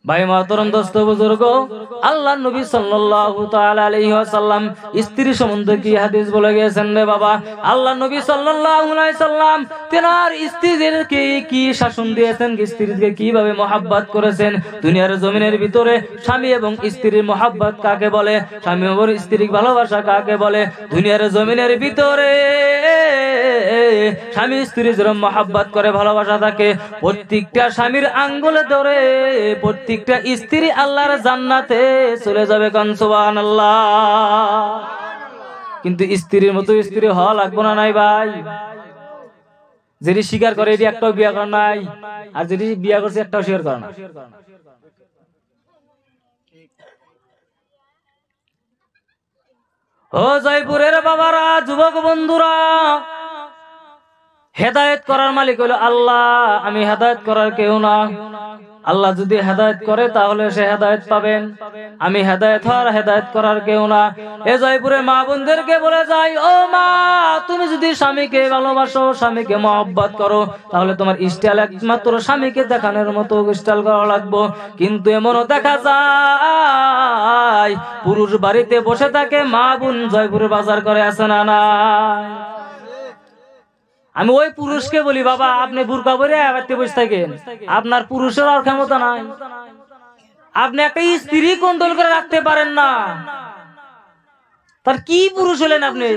ভাই মাতরম দোস্ত বুজুর্গ, আল্লাহ নবী সাল্লাল্লাহু তাআলা আলাইহি ওয়াসাল্লাম স্ত্রী সম্বন্ধে কি হাদিস বলে গেছেন রে বাবা। আল্লাহ নবী সাল্লাল্লাহু আলাইহি সাল্লাম তেনার স্ত্রীদেরকে কি শাসন দিয়েছেন, স্ত্রীদেরকে কিভাবে মহব্বত করেছেন। দুনিয়ার জমিনের ভিতরে স্বামী এবং স্ত্রীর মহব্বত কাকে বলে, স্বামী এবং স্ত্রীর ভালোবাসা কাকে বলে। দুনিয়ার জমিনের ভিতরে স্বামী স্ত্রী যেরকম মহব্বত করে ভালোবাসা থাকে, প্রত্যেকটা স্বামীর আঙ্গুলে ধরে প্রত্যেকটা স্ত্রী আল্লাহর জান্নাতে চলে যাবে। কান সুবহানাল্লাহ। কিন্তু স্ত্রীর মতো স্ত্রী হওয়া লাগবে না নাই ভাই। যেটি স্বীকার করে এটি একটাও বিয়ে করে নাই, আর যেটি বিয়ে করছে একটাও স্বীকার করে না। ও জয়পুরের বাবারা, যুবক বন্ধুরা, হেদায়েত করার মালিক হলো আল্লাহ, আমি হেদায়েত করার কেউ না। আল্লাহ যদি হেদায়েত করে তাহলে সে হেদায়েত পাবেন, আমি হেদায়েত করার কেউ না। এ জয়পুরের মা বোনদেরকে বলে যাই, ও মা, তুমি যদি স্বামীকে ভালোবাসো, স্বামীকে মহব্বত করো, তাহলে তোমার স্টাইল একমাত্র স্বামীকে দেখানোর মতো স্টাইল করা লাগবে। কিন্তু এমনও দেখা যায় পুরুষ বাড়িতে বসে থাকে, মা বোন জয়পুরে বাজার করে আছে না না। আমি ওই পুরুষকে বলি, বাবা আপনি বুরকা পরে বাড়িতে বসে থাকেন, আপনার পুরুষের আর ক্ষমতা নাই। আপনি একটা স্ত্রী কন্ট্রোল করে রাখতে পারেন না, তার কি পুরুষ হলেন আপনি?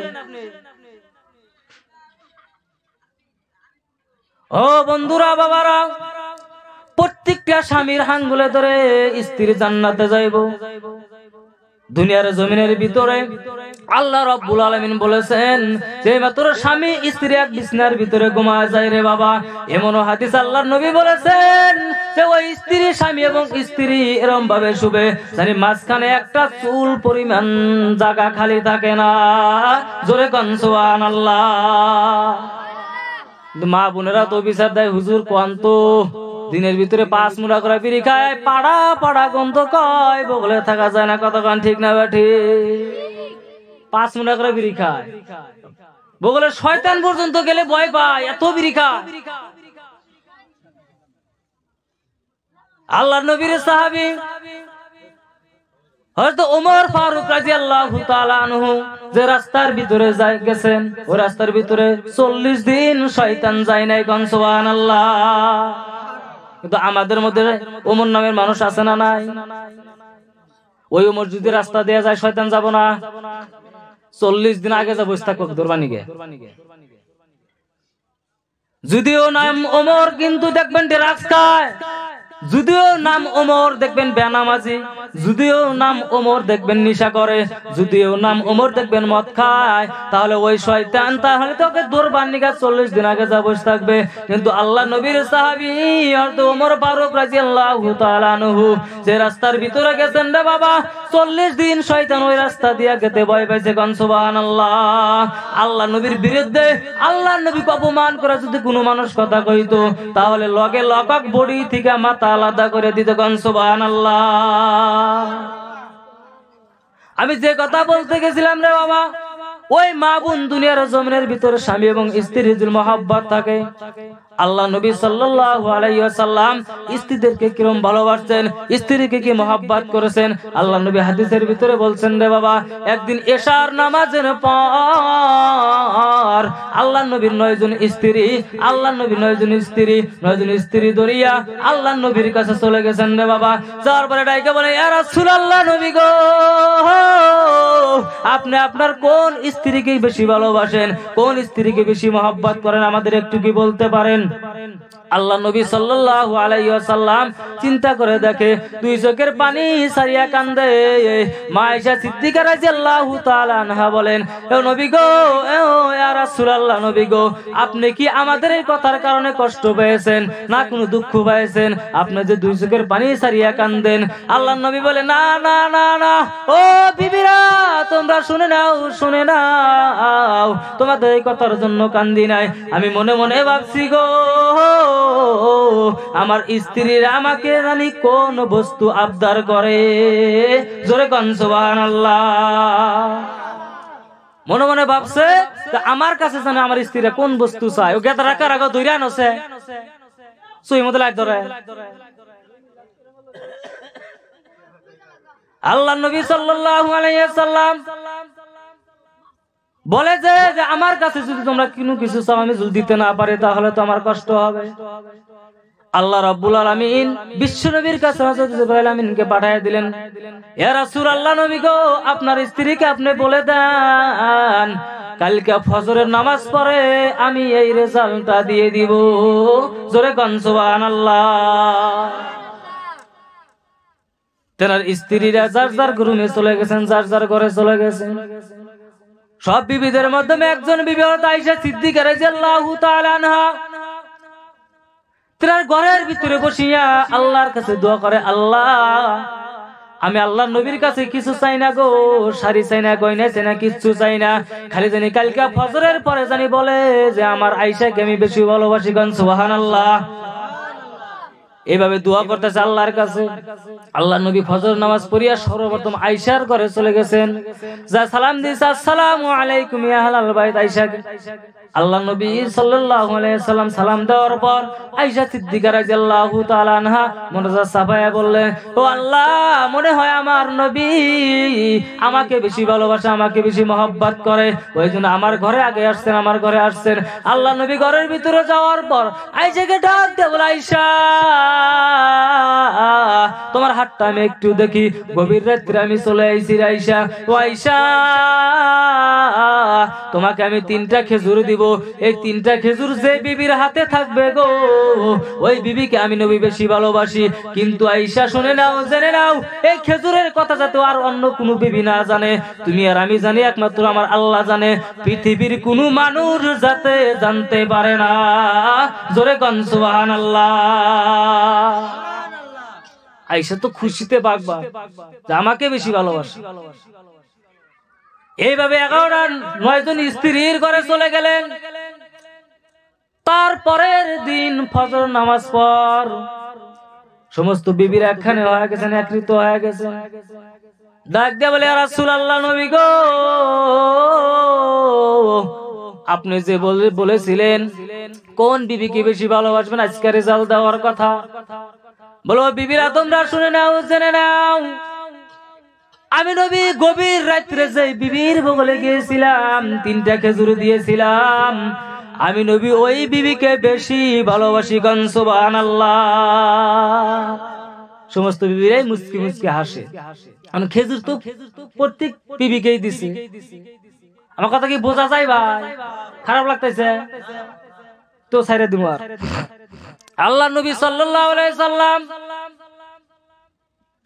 ও বন্ধুরা, বাবারা, প্রত্যেকটা স্বামীর আঙ্গুলে ধরে স্ত্রী জান্নাতে যাইব। দুনিয়ার জমিনের ভিতরে আল্লাহ রাব্বুল আলামিন বলেছেন যে মাত্র স্বামী স্ত্রী এক বিছানার ভিতরে ঘুমায় যায় রে বাবা, এমনও হাদিস আল্লাহর নবী বলেছেন যে ওই স্ত্রী স্বামী এবং স্ত্রী এরকম ভাবে শুবে জানি মাঝখানে একটা চুল পরিমাণ জায়গা খালি থাকে না। জোরে কোন সুবহানাল্লাহ। মা বোনেরা তো বিচার দেয়, হুজুর কোন তো দিনের ভিতরে 5 মুঠা করে বিড়ি খায়, পাড়া পাড়া গন্ধ কয়, বগলে থাকা যায় না। কতক্ষণ ঠিক না বেঠি? 5 মুঠা করে বিড়ি খায়, বগলে শয়তান পর্যন্ত গেলে ভয় পায়, এত বিড়ি খায়। আল্লাহর নবীর সাহাবী হযরত ওমর ফারুক রাদিয়াল্লাহু তাআলা আনহু যে রাস্তার ভিতরে গেছেন, ওই রাস্তার ভিতরে 40 দিন শয়তান যায় নাই। কোন সুবহানাল্লাহ। কিন্তু আমাদের মধ্যে ওমর নামের মানুষ আছে না নাই? ওই ওমর যদি রাস্তা দেয়া যায়, শয়তান যাব না? 40 দিন আগে যা বসে থাকো দরবানিকে। যদিও নাম ওমর, কিন্তু দেখবেন ড্রাগস খায়। যদিও নাম ওমর, দেখবেন বেনামাজি। যদিও নাম ওমর, দেখবেন নেশা করে। যদিও নাম ওমর, দেখবেন মদ খায়। তাহলে ওই শয়তান তাহলে তোকে দরবানিকা 40 দিন আগে যা বসে থাকবে। কিন্তু আল্লাহ নবীর সাহাবী হযরত ওমর ফারুক রাদিয়াল্লাহু তাআলা আনহু যে রাস্তার ভিতরে গেছেন রে বাবা, 40 দিন শয়তান ওই রাস্তা দিয়া যেতে ভয় পাইছে। কোন সুবহানাল্লাহ। আল্লাহ নবীর বিরুদ্ধে, আল্লাহ নবীকে অপমান করে যদি কোনো মানুষ কথা কইতো, তাহলে লগে লকক বডি থেকে মাথা আলাদা করে দিত। কোন সুবহানাল্লাহ। আমি যে কথা বলতে গেছিলাম রে বাবা, ওই মা বোন দুনিয়ার জমিনের ভিতরে স্বামী এবং স্ত্রীর যে মহব্বত থাকে, আল্লাহ নবী সাল্লাল্লাহু আলাইহি ওয়াসাল্লাম স্ত্রীদেরকে কিরকম ভালোবাসতেন, স্ত্রীকে কি মহব্বত করেছেন। আল্লাহ নবী হাদিসের ভিতরে বলছেন রে বাবা, একদিন এশার নামাজের পর আল্লাহ নবীর 9 জন স্ত্রী, আল্লাহ নবীর 9 জন স্ত্রী দরিয়া আল্লাহ নবীর কাছে চলে গেছেন রে বাবা। যাওয়ার পরে ডাইকে বলে, ইয়া রাসূলুল্লাহ, নবী গো, আপনি আপনার কোন স্ত্রীকে বেশি ভালোবাসেন, কোন স্ত্রীকে বেশি মহব্বত করেন, আমাদের একটু কি বলতে পারেন? আল্লাহ নবী সাল্লাল্লাহু আলাইহি ওয়াসাল্লাম চিন্তা করে দেখে, 2 চোখের পানি সারিয়া কান্দে। মা আয়েশা সিদ্দিকা রাদিয়াল্লাহু তাআলা আনহা বলেন, ও নবী গো, ইয়া রাসূলুল্লাহ, নবী গো, আপনি কি আমাদের এই কথার কারণে কষ্ট পেয়েছেন না কোনো দুঃখ পেয়েছেন? আপনি যে 2 চোখের পানি সারিয়া কান্দেন। আল্লাহ নবী বলে, না না না না, ও বিবিরা, তোমরা শুনে নাও, তোমাদের এই কথার জন্য কান্দি নাই। আমি মনে মনে ভাবছি গো, আমার স্ত্রীরা আমাকে জানি কোন বস্তু আবদার করে। জোরে কোন সুবহানাল্লাহ। মনে মনে ভাবছে আমার কাছে জানে আমার স্ত্রীরা কোন বস্তু চায়। ও গেতা রাখার আগে দৈরা নছে সুই মতো লাগ ধরে। আল্লাহ নবী সাল্লাল্লাহু আলাইহি ওয়াসাল্লাম বলে যে আমার কাছে যদি তোমরা কোনো কিছু চাও আমি যদি দিতে না পারি তাহলে তো আমার কষ্ট হবে। আল্লাহ রাব্বুল আলামিন বিশ্ব নবীর কাছে হযরত জিবরাইল আমিনকে পাঠিয়ে দিলেন, ইয়া রাসূলুল্লাহ নবী গো, আপনার স্ত্রীকে আপনি বলে দেন কালকে ফজরের নামাজ পড়ে আমি এই রেজাল্টটা দিয়ে দিব। জোরে কোন সুবহানাল্লাহ। তেনার স্ত্রীরা যার যার রুমে চলে গেছেন, যার যার ঘরে চলে গেছেন। সব বিবিদের মাধ্যমে একজন বিবি হযরত আয়েশা সিদ্দিকা রাদিয়াল্লাহু তাআলা আনহা তেনার ঘরের ভিতরে বসিয়া আল্লাহর কাছে দোয়া করে, আল্লাহ আমি আল্লাহর নবীর কাছে কিছু চাই না গো, শাড়ি চাই না, গয়না চাই না, কিচ্ছু চাই না, খালি জানি কালকে ফজরের পরে জানি বলে যে আমার আয়েশাকে আমি বেশি ভালোবাসি। গান সুবহানাল্লাহ। এইভাবে দোয়া করতেছে আল্লাহর কাছে। আল্লাহ নবী ফজর নামাজ পড়িয়া সর্বপ্রথম আয়েশার ঘরে চলে গেছেন, যা সালাম দিয়েছে, আসসালামু আলাইকুম ইয়া আহলাল বাইত আয়েশা। আল্লাহ নবী সাল্লাল্লাহু আলাইহি সাল্লাম সালাম দেওয়ার পর আয়েশা সিদ্দিকা রাদিয়াল্লাহু তাআলা আনহা মনোজা সাফায়া বললেন, ও আল্লাহ, মনে হয় আমার নবী আমাকে বেশি ভালোবাসে, আমাকে বেশি মহব্বত করে, ওইজন্য আমার ঘরে আগে আসছেন, আমার ঘরে আসছেন। আল্লাহ নবী ঘরের ভিতরে যাওয়ার পর আয়েশাকে ডাক দিয়ে বলে, আয়েশা তোমার হাতটা আমি একটু দেখি, গভীর রাত্রে আমি চলে আইছি আয়েশা। ও আয়েশা, তোমাকে আমি 3টা খেজুর দিব, এই 3টা খেজুর যে বিবির হাতে থাকবে গো, ওই বিবিকে আমি নবী বেশি ভালোবাসি। কিন্তু আয়েশা শুনে নাও, জেনে নাও, এই খেজুরের কথা যাতে আর অন্য কোনো বিবি না জানে, তুমি আর আমি জানি, একমাত্র আমার আল্লাহ জানে, পৃথিবীর কোনো মানুষ যাতে জানতে পারে না। জোরে কোন সুবহানাল্লাহ। আয়েশা তো খুশিতে বাগবা যে আমাকে বেশি ভালোবাসে। এইভাবে 9 জন স্ত্রীর ঘরে চলে গেলেন। তারপরের দিন ফজর নামাজ পর সমস্ত বিবির একখানে হয়ে গেছেন, একত্রিত হয়ে গেছে। ডাক দিয়ে বলে, ইয়া রাসূলুল্লাহ নবী গো, আপনি যে বলেছিলেন কোন বিবিকে বেশি ভালোবাসবেন, আজকে রেজাল্ট দেওয়ার কথা। বলো বিবিরা তোমরা শুনে নাও, জেনে নাও, আমি নবী গভীর রাত্রে যে বিবির বগলে গিয়েছিলাম, 3টা খেজুর দিয়েছিলাম, আমি নবী ওই বিবিকে বেশি ভালোবাসি। গান সুবহানাল্লাহ। সমস্ত বিবিরাই মুচকি মুচকি হাসে। খেজুর তো প্রত্যেক বিবিকেই দিছি। আমার কথা কি বোঝা যায় ভাই? খারাপ লাগতেছে তো ছাইরে দিব। আর আল্লাহ নবী সাল্লাল্লাহু আলাইহি সাল্লাম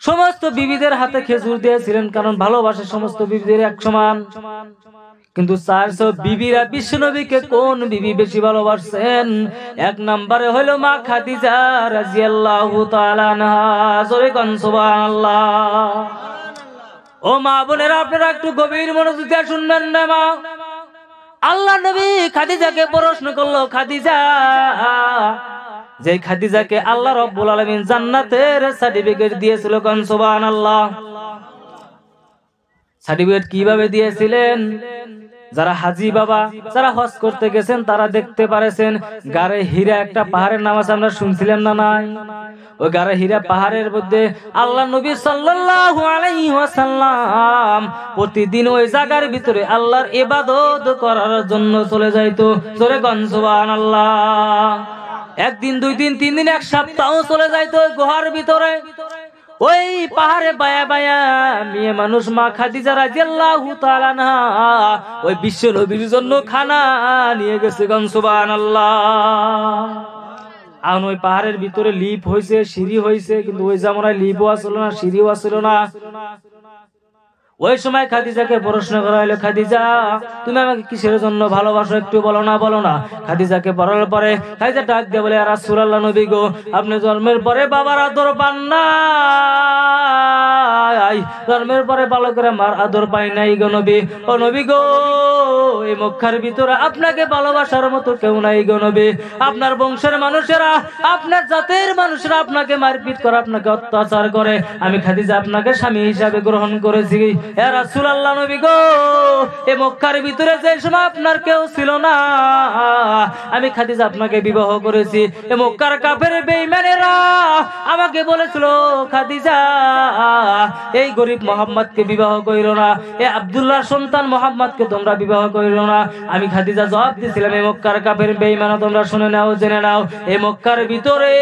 সমস্ত বিবিদের হাতে খেজুর দিয়েছিলেন, কারণ ভালোবাসে সমস্ত বিবিদের এক সমান। কিন্তু 400 বিবিরা বিশ্ব নবীকে কোন বিবি বেশি ভালোবাসেন? 1 নম্বরে হলো মা খাদিজা রাদিয়াল্লাহু তাআলা আনহা। জোরে কোন সুবহানাল্লাহ। ও মা বোনেরা, আপনারা একটু গভীর মনোযোগ দিয়ে শুনবেন না। মা আল্লাহ নবী খাদিজাকে প্রশ্ন করলো, খাদিজা, যে খাদিজাকে আল্লাহ রাব্বুল আলামিন জান্নাতের সার্টিফিকেট দিয়েছিল, কোন সুবহানাল্লাহ। সার্টিফিকেট কিভাবে দিয়েছিলেন? যারা হাজী বাবা, যারা হজ করতে গেছেন তারা দেখতে পারেছেন, গারে হীরা একটা পাহাড়ের নাম আছে, আমরা শুনছিলাম না নাই? ওই গারে হীরা পাহাড়ের মধ্যে আল্লাহ নবী সাল্লাল্লাহু আলাইহি ওয়াসাল্লাম প্রতিদিন ওই জায়গার ভিতরে আল্লাহর ইবাদত করার জন্য চলে যাইতো। জোরে কোন সুবহানাল্লাহ। 1 দিন, 2 দিন, 3 দিন, 1 সপ্তাহ চলে যাইতো ওই গুহার ভিতরে। ওই পাহাড়ে বায়া বায়া মেয়ে মানুষ মা খাদিজা রাদিয়াল্লাহু তাআলা আনহা ওই বিশ্ব নবীর জন্য খানা নিয়ে গেছে। গান সুবহানাল্লাহ। আর ওই পাহাড়ের ভিতরে লিফট হইছে, সিঁড়ি হইছে, কিন্তু ওই জামানায় লিফটও আসলো না, সিঁড়িও আসলো না। ওই সময় খাদিজাকে প্রশ্ন করা হলো, খাদিজা তুমি আমাকে কিসের জন্য ভালোবাসো, একটু বলো না, বলো না। খাদিজাকে বলার পরে খাদিজা ডাক দিয়ে বলে, ইয়া রাসূলুল্লাহ নবী গো, আপনি জন্মের পরে বাবার আদর পান না, জন্মের পরে ভালো করে মার আদর পাই নাই গো নবী। ও নবী গো, এই মক্কার ভিতরে আপনাকে ভালোবাসার মতো কেউ নাই গো নবী। আপনার বংশের মানুষেরা, আপনার জাতের মানুষেরা আপনাকে মারপিট করে, আপনাকে অত্যাচার করে, আমি খাদিজা আপনাকে স্বামী হিসাবে গ্রহণ করেছি। ইয়া রাসূলুল্লাহ নবী গো, এই মক্কার ভিতরে যে সময় আপনার কেউ ছিল না, আমি খাদিজা আপনাকে বিবাহ করেছি। এই মক্কার কাফের বেঈমানেরা আমাকে বলেছিল, খাদিজা এই গরিব মোহাম্মদকে বিবাহ করিও না, এই আব্দুল্লাহর সন্তান মোহাম্মদকে তোমরা বিবাহ করিও না। আমি খাদিজা জবাব দিয়েছিলাম, এই মক্কার কাফের বেঈমান, তোমরা শুনে নাও, জেনে নাও, এই মক্কার ভিতরে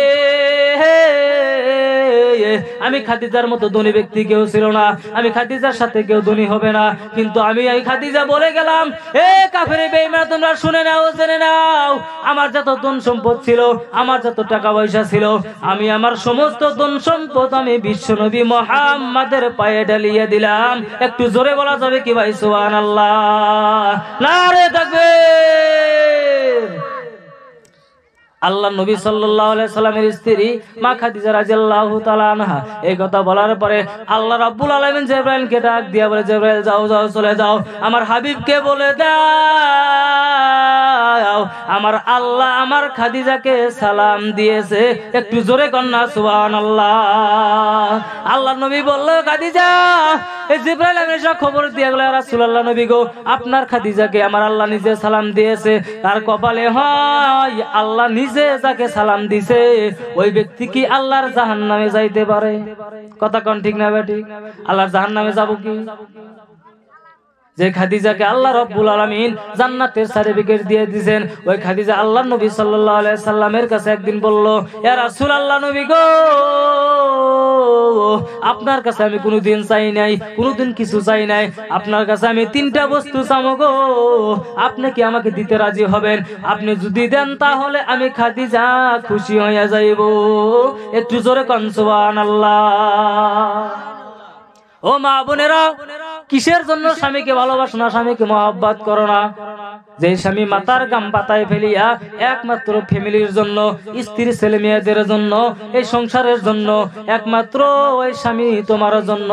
আমি খাদিজার মতো ধনী ব্যক্তি কেউ ছিল না, আমি খাদিজার সাথে কেউ ধনী হবে না। কিন্তু আমি এই খাদিজা বলে গেলাম, এ কাফের বেঈমান, তোমরা শুনে নাও, জেনে নাও, আমার যত ধন সম্পদ ছিল, আমার যত টাকা পয়সা ছিল, আমি আমার সমস্ত ধন সম্পদ আমি বিশ্বনবী মুহাম্মাদের পায়ে ঢালিয়ে দিলাম। একটু জোরে বলা যাবে কি ভাই? সুবহানাল্লাহ, নারে তাকবীর। আল্লাহ নবী সাল্লাল্লাহু আলাইহি সাল্লামের স্ত্রী মা খাদিজা রাদিয়াল্লাহু তাআলা আনহা এই কথা বলার পরে আল্লাহ রাব্বুল আলামিন জিবরাইলকে ডাক দিয়া বলে, জিবরাইল যাও যাও, চলে যাও, আমার হাবিবকে বলে দাও আমার আল্লাহ আমার খাদিজাকে সালাম দিয়েছে। একটু জোরে কন্যা সুবহানাল্লাহ। আল্লাহ নবী বলল, খাদিজা, এই জিবরাইল এসে খবর দিয়ে গেল, রাসূলুল্লাহ নবী গো, আপনার খাদিজাকে আমার আল্লাহ নিজে সালাম দিয়েছে। তার কপালে হয় আল্লাহ নিজে যাকে সালাম দিছে ওই ব্যক্তি কি আল্লাহর জাহান্নামে যাইতে পারে? কথা কোন ঠিক না বেটি? আল্লাহর জাহান্নামে যাব কি? যে খাদিজাকে আল্লাহ রাব্বুল আলামিন জান্নাতের সার্টিফিকেট দিয়ে দিবেন, ওই খাদিজা আল্লাহর নবী সাল্লাল্লাহু আলাইহি সাল্লামের কাছে একদিন বলল, ইয়া রাসূলুল্লাহ নবী গো, আপনার কাছে আমি কোনোদিন চাই নাই, কোনোদিন কিছু চাই নাই, আপনার কাছে আমি তিনটা বস্তু চামো গো, আপনি কি আমাকে দিতে রাজি হবেন? আপনি যদি দেন তাহলে আমি খাদিজা খুশি হইয়া যাইব। একটু জোরে কোন সুবহানাল্লাহ। ও মা বোনেরা, কিসের জন্য স্বামীকে ভালোবাসো না, স্বামীকে মহব্বত করো না? যে স্বামী মাথার গাম পাতায় ফেলিয়া একমাত্র ফ্যামিলির জন্য, স্ত্রী ছেলে মেয়েদের জন্য, এই সংসারের জন্য, একমাত্র ওই স্বামী তোমার জন্য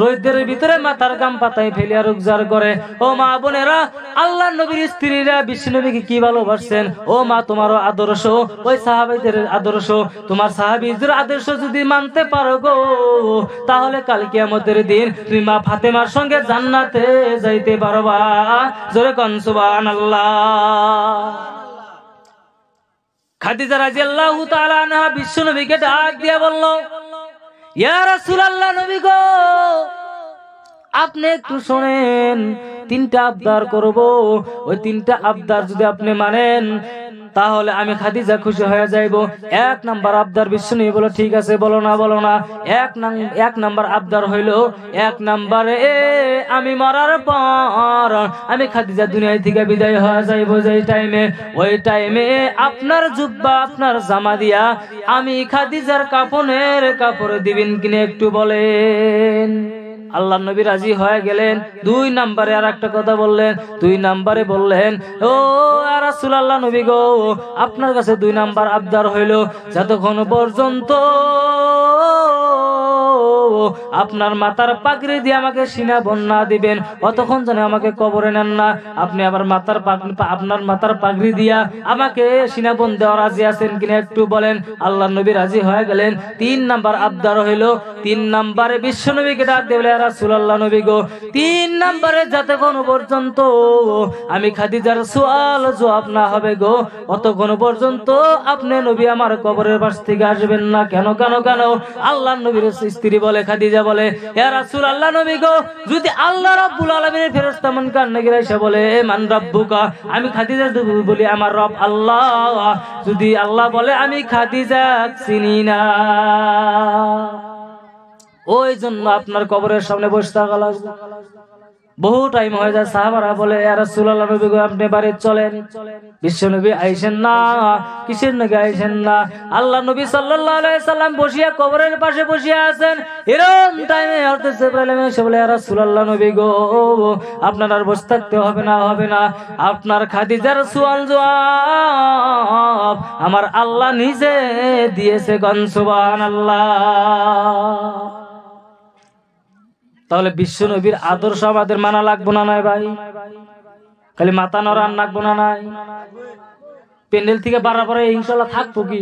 রোদের ভিতরে মাথার গাম পাতায় ফেলিয়া রোজগার করে। ও মা বোনেরা, আল্লাহ নবীর স্ত্রীরা বিশ্ব নবীকে কি ভালোবাসছেন? ও মা, তোমারও আদর্শ ওই সাহাবীদের আদর্শ, তোমার সাহাবীদের আদর্শ যদি মানতে পারো গো, তাহলে কাল কিয়ামতের দিন তুমি মা ফাতেমার সঙ্গে জান্নাতে যাইতে পারবা। জোরে কোন সুবহানাল্লাহ। খাদিজা রাদিয়াল্লাহু তাআলা আনহা বিশ্ব নবীকে ডাক দিয়া বলল, ইয়া রাসূলুল্লাহ নবী গো, আপনি একটু শুনেন, তিনটা আবদার করব, ওই তিনটা আবদার যদি আপনি মানেন তাহলে আমি খাদিজা খুশি হয়ে যাইব। এক নাম্বার আবদার বিশ্বনবী বলো, ঠিক আছে, বলো না বলো না। এক নাম্বার আবদার হইল, এক নাম্বারে আমি মরার পর আমি খাদিজা দুনিয়া থেকে বিদায় হয়ে যাইব, যেই টাইমে, ওই টাইমে আপনার জুব্বা আপনার জামা দিয়া আমি খাদিজার কাফনের কাপড় দিবেন কিনে একটু বলেন। আল্লাহ নবী রাজি হয়ে গেলেন। দুই নাম্বারে আর একটা কথা বললেন, দুই নাম্বারে বললেন, ও রাসূলুল্লাহ নবী গো, আপনার কাছে দুই নাম্বার আবদার হইল, যতক্ষণ পর্যন্ত আপনার মাথার পাগড়ি দিয়ে আমাকে সিনা বন্যা দিবেন, অতক্ষণ যেন আমাকে কবরে নেন না। আপনি আবার আপনার মাথার পাগড়ি দিয়া আমাকে সিনা বন দেওয়া রাজি আছেন কিনা একটু বলেন। আল্লাহ নবী রাজি হয়ে গেলেন। তিন নাম্বার আবদার হইল, তিন নাম্বারে বিশ্ব নবীকে ডাক দেবে, রাসূলুল্লাহ নবী গো, তিন নাম্বারে যতক্ষণ পর্যন্ত আমি খাদিজার সওয়াল জবাব না হবে গো, অতক্ষণ পর্যন্ত আপনি নবী আমার কবরের পাশ থেকে আসবেন না। কেন কেন কেন? আল্লাহ নবীর স্ত্রী বলে, খাদিজা বলে, ইয়া রাসূলুল্লাহ নবী গো, যদি আল্লাহ রাব্বুল আলামিনের ফেরেশতা মনকার নাগিরা এসে বলে, মান রাব্বুকা, আমি খাদিজা বলি আমার রব আল্লাহ, যদি আল্লাহ বলে আমি খাদিজা চিনি না, ওই জন্য আপনার কবরের সামনে বসে থাকা লাগবে। বহু টাইম হয়ে যায়, সাহাবারা বলে, ইয়া রাসূলুল্লাহ নবী গো, আপনি বাড়ি চলেন। বিশ্ব নবী আইসেন না, কিসের নাকি আইসেন না? আল্লাহ নবী সাল্লাল্লাহু আলাইহি সাল্লাম বসিয়া কবরের পাশে বসিয়া আছেন। এরকম টাইমে হযরত জিবরাইল এসে বলে, ইয়া রাসূলুল্লাহ নবী গো, আপনার আর বসে থাকতে হবে না, হবে না, আপনার খাদিজার সওয়াল জবাব আমার আল্লাহ নিজে দিয়েছে। গণ সুবহানাল্লাহ। তাহলে বিশ্ব নবীর আদর্শ আমাদের মানা লাগবো না নাই ভাই? খালি মাথা নড়ান লাগবো না নাই? প্যান্ডেল থেকে বাড়ার পরে ইনশাআল্লাহ থাকবো কি?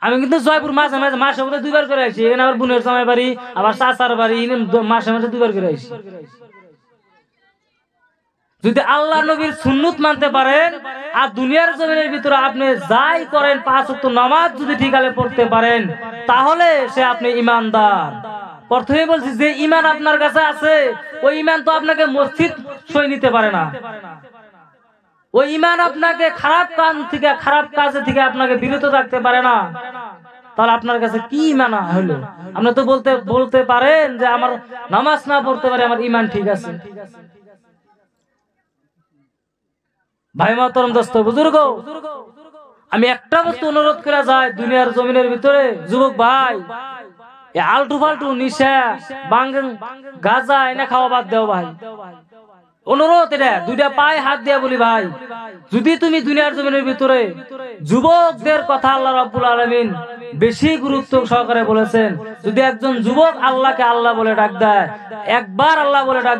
আমি কিন্তু জয়পুর মাঝে মাঝে মাসে মধ্যে দুইবার করে আসি। এখানে আমার বোনের জামাই বাড়ি, আবার চাচার বাড়ি, মাসে মাসে দুইবার করে আসি। যদি আল্লাহ নবীর সুন্নত মানতে পারেন আর দুনিয়ার জমিনের ভিতরে আপনি যাই করেন 5 ওয়াক্ত নামাজ যদি ঠিকভাবে পড়তে পারেন তাহলে সে আপনি ঈমানদার। প্রথমে বলছি যে ঈমান আপনার কাছে আছে ওই ঈমান তো আপনাকে মসজিদ সই নিতে পারে না, ওই ঈমান আপনাকে খারাপ কাজ থেকে আপনাকে বিরত রাখতে পারে না। তাহলে আপনার কাছে কি ঈমান হলো? আপনি তো বলতে পারেন যে আমার নামাজ না পড়তে পারে আমার ঈমান ঠিক আছে। ভাই মাতরম দোস্ত বুজুর্গ, আমি একটা বস্তু অনুরোধ করা যায় দুনিয়ার জমিনের ভিতরে, যুবক ভাই আলটু ফালটু নিশা গাঁজা এনে খাওয়া বাদ দেও ভাই। অনুরোধ এটা, দুইটা পায়ে হাত দিয়া বলি ভাই, যদি তুমি দুনিয়ার জমিনের ভিতরে যুবকদের কথা আল্লাহ রাব্বুল আলামিন বেশি গুরুত্ব সহকারে বলেছেন, যদি একজন যুবক আল্লাহকে আল্লাহ বলে ডাক দেয়, একবার আল্লাহ বলে ডাক